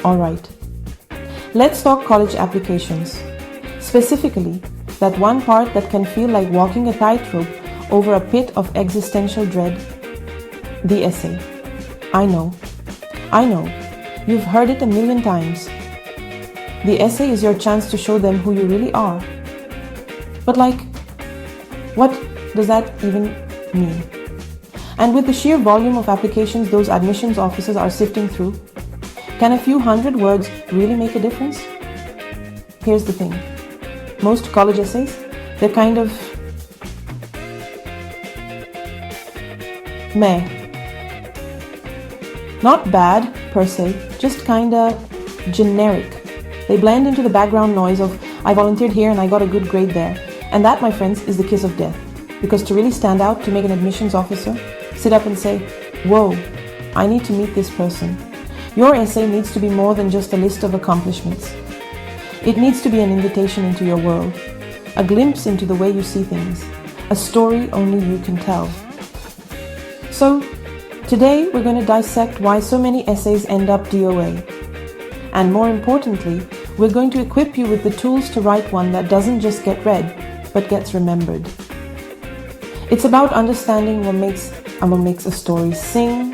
Alright, let's talk college applications. Specifically, that one part that can feel like walking a tightrope over a pit of existential dread, the essay. I know, you've heard it a million times. The essay is your chance to show them who you really are. But what does that even mean? And with the sheer volume of applications those admissions officers are sifting through, can a few hundred words really make a difference? Here's the thing. Most college essays, they're kind of meh. Not bad per se, just kinda generic. They blend into the background noise of I volunteered here and I got a good grade there. And that, my friends, is the kiss of death. Because to really stand out, to make an admissions officer sit up and say, whoa, I need to meet this person. Your essay needs to be more than just a list of accomplishments. It needs to be an invitation into your world, a glimpse into the way you see things, a story only you can tell. So, today we're going to dissect why so many essays end up DOA. And more importantly, we're going to equip you with the tools to write one that doesn't just get read, but gets remembered. It's about understanding what makes a story sing,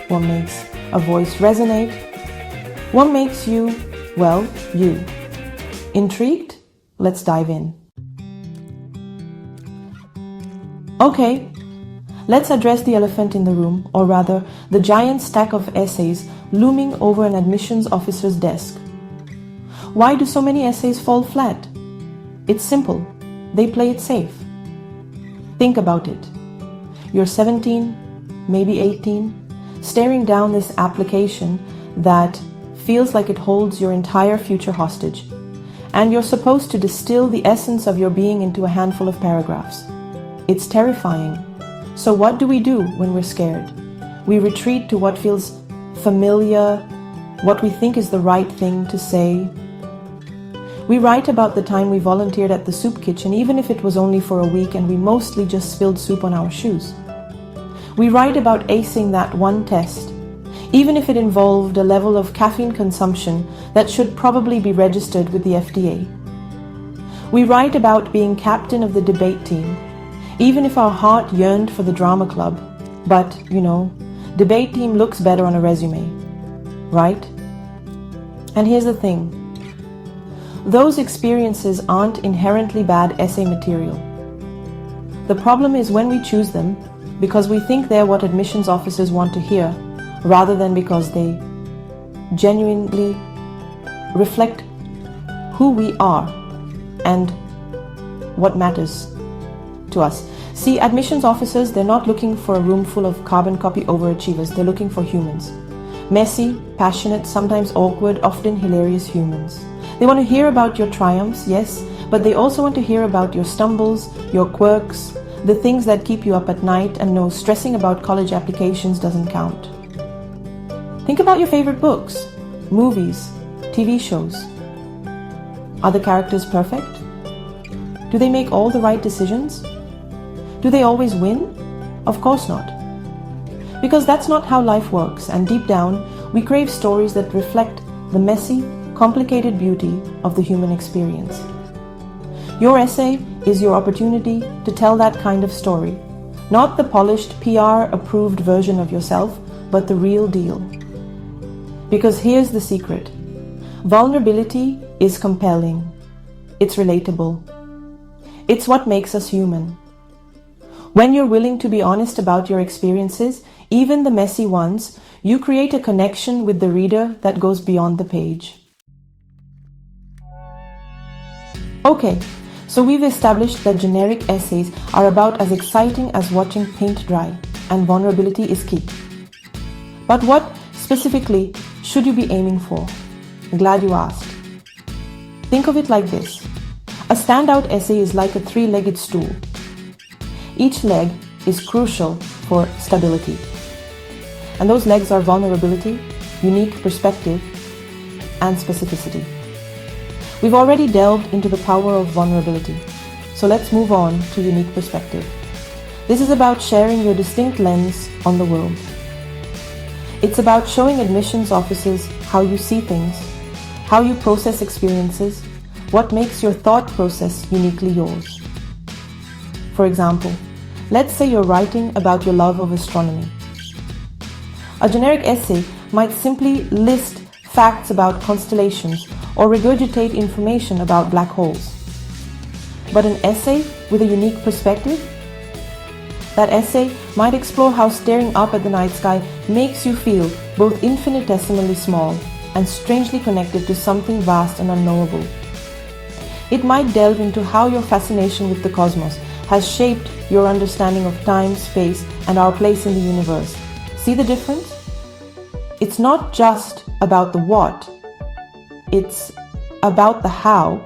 what makes a voice resonate, what makes you, well, you. Intrigued? Let's dive in. Okay, let's address the elephant in the room, or rather, the giant stack of essays looming over an admissions officer's desk. Why do so many essays fall flat? It's simple. They play it safe. Think about it. You're 17, maybe 18, staring down this application that feels like it holds your entire future hostage, and you're supposed to distill the essence of your being into a handful of paragraphs. It's terrifying. So what do we do when we're scared? We retreat to what feels familiar, what we think is the right thing to say. We write about the time we volunteered at the soup kitchen, even if it was only for a week and we mostly just spilled soup on our shoes. We write about acing that one test, even if it involved a level of caffeine consumption that should probably be registered with the FDA. We write about being captain of the debate team, even if our heart yearned for the drama club. But, debate team looks better on a resume, right? And here's the thing. Those experiences aren't inherently bad essay material. The problem is when we choose them because we think they're what admissions officers want to hear, rather than because they genuinely reflect who we are and what matters to us. See, admissions officers, they're not looking for a room full of carbon copy overachievers. They're looking for humans. Messy, passionate, sometimes awkward, often hilarious humans. They want to hear about your triumphs, yes, but they also want to hear about your stumbles, your quirks, the things that keep you up at night, and no, stressing about college applications doesn't count. Think about your favorite books, movies, TV shows. Are the characters perfect? Do they make all the right decisions? Do they always win? Of course not. Because that's not how life works, and deep down, we crave stories that reflect the messy, complicated beauty of the human experience. Your essay is your opportunity to tell that kind of story, not the polished, PR-approved version of yourself, but the real deal. Because here's the secret. Vulnerability is compelling. It's relatable. It's what makes us human. When you're willing to be honest about your experiences, even the messy ones, you create a connection with the reader that goes beyond the page. Okay, so we've established that generic essays are about as exciting as watching paint dry, and vulnerability is key. But what specifically should you be aiming for? Glad you asked. Think of it like this. A standout essay is like a three-legged stool. Each leg is crucial for stability. And those legs are vulnerability, unique perspective, and specificity. We've already delved into the power of vulnerability, so let's move on to unique perspective. This is about sharing your distinct lens on the world. It's about showing admissions officers how you see things, how you process experiences, what makes your thought process uniquely yours. For example, let's say you're writing about your love of astronomy. A generic essay might simply list facts about constellations or regurgitate information about black holes. But an essay with a unique perspective? That essay might explore how staring up at the night sky makes you feel both infinitesimally small and strangely connected to something vast and unknowable. It might delve into how your fascination with the cosmos has shaped your understanding of time, space, and our place in the universe. See the difference? It's not just about the what, it's about the how.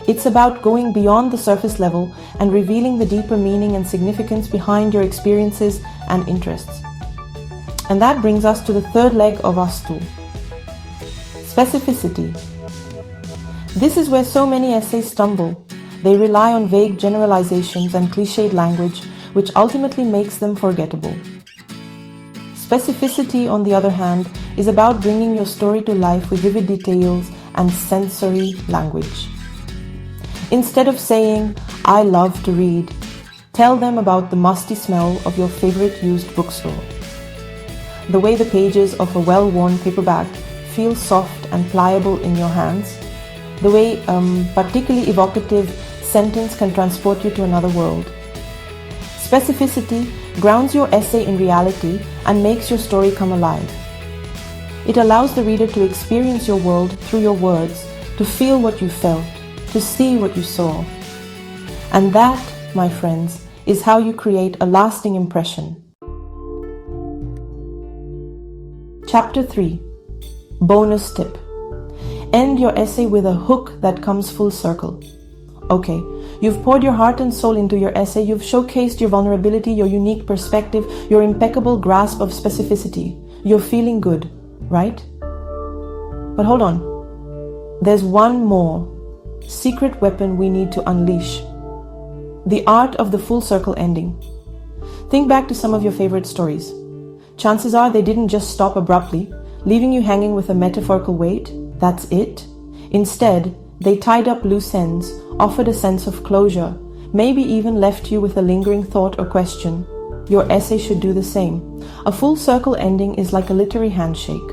It's about going beyond the surface level and revealing the deeper meaning and significance behind your experiences and interests. And that brings us to the third leg of our stool. Specificity. This is where so many essays stumble. They rely on vague generalizations and cliched language, which ultimately makes them forgettable. Specificity, on the other hand, is about bringing your story to life with vivid details and sensory language. Instead of saying, "I love to read," tell them about the musty smell of your favorite used bookstore. The way the pages of a well-worn paperback feel soft and pliable in your hands. The way a particularly evocative sentence can transport you to another world. Specificity grounds your essay in reality and makes your story come alive. It allows the reader to experience your world through your words, to feel what you felt, to see what you saw. And that, my friends, is how you create a lasting impression. Chapter 3. Bonus tip. End your essay with a hook that comes full circle. Okay, you've poured your heart and soul into your essay, you've showcased your vulnerability, your unique perspective, your impeccable grasp of specificity. You're feeling good, right? But hold on. There's one more secret weapon we need to unleash. The art of the full circle ending. Think back to some of your favorite stories. Chances are they didn't just stop abruptly, leaving you hanging with a metaphorical weight. That's it. Instead, they tied up loose ends, offered a sense of closure, maybe even left you with a lingering thought or question. Your essay should do the same. A full circle ending is like a literary handshake.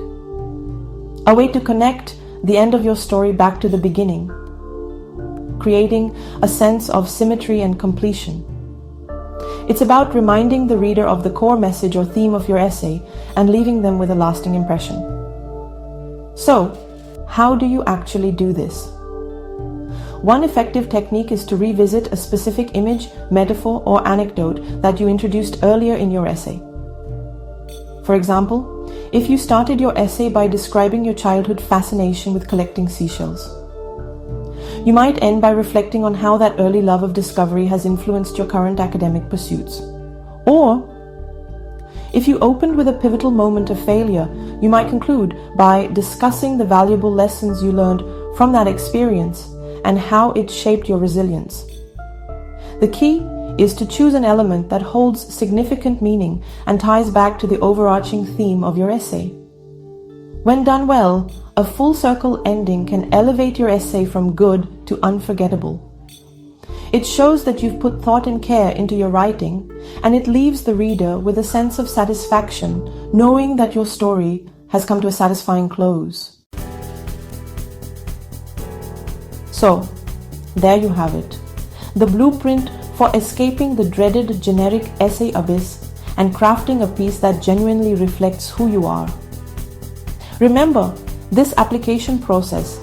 A way to connect the end of your story back to the beginning, creating a sense of symmetry and completion. It's about reminding the reader of the core message or theme of your essay and leaving them with a lasting impression. So, how do you actually do this? One effective technique is to revisit a specific image, metaphor, or anecdote that you introduced earlier in your essay. For example, if you started your essay by describing your childhood fascination with collecting seashells, you might end by reflecting on how that early love of discovery has influenced your current academic pursuits. Or, if you opened with a pivotal moment of failure, you might conclude by discussing the valuable lessons you learned from that experience and how it shaped your resilience. The key is to choose an element that holds significant meaning and ties back to the overarching theme of your essay. When done well, a full circle ending can elevate your essay from good to unforgettable. It shows that you've put thought and care into your writing, and it leaves the reader with a sense of satisfaction, knowing that your story has come to a satisfying close. So, there you have it. The blueprint for escaping the dreaded generic essay abyss and crafting a piece that genuinely reflects who you are. Remember, this application process,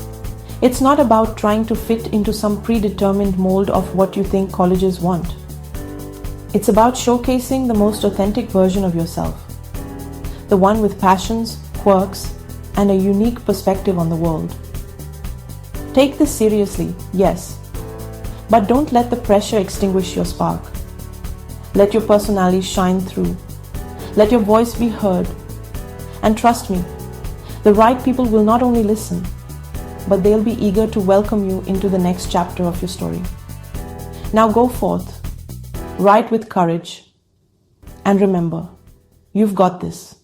it's not about trying to fit into some predetermined mold of what you think colleges want. It's about showcasing the most authentic version of yourself, the one with passions, quirks, and a unique perspective on the world. Take this seriously, yes, but don't let the pressure extinguish your spark. Let your personality shine through. Let your voice be heard. And trust me, the right people will not only listen, but they'll be eager to welcome you into the next chapter of your story. Now go forth, write with courage, and remember, you've got this.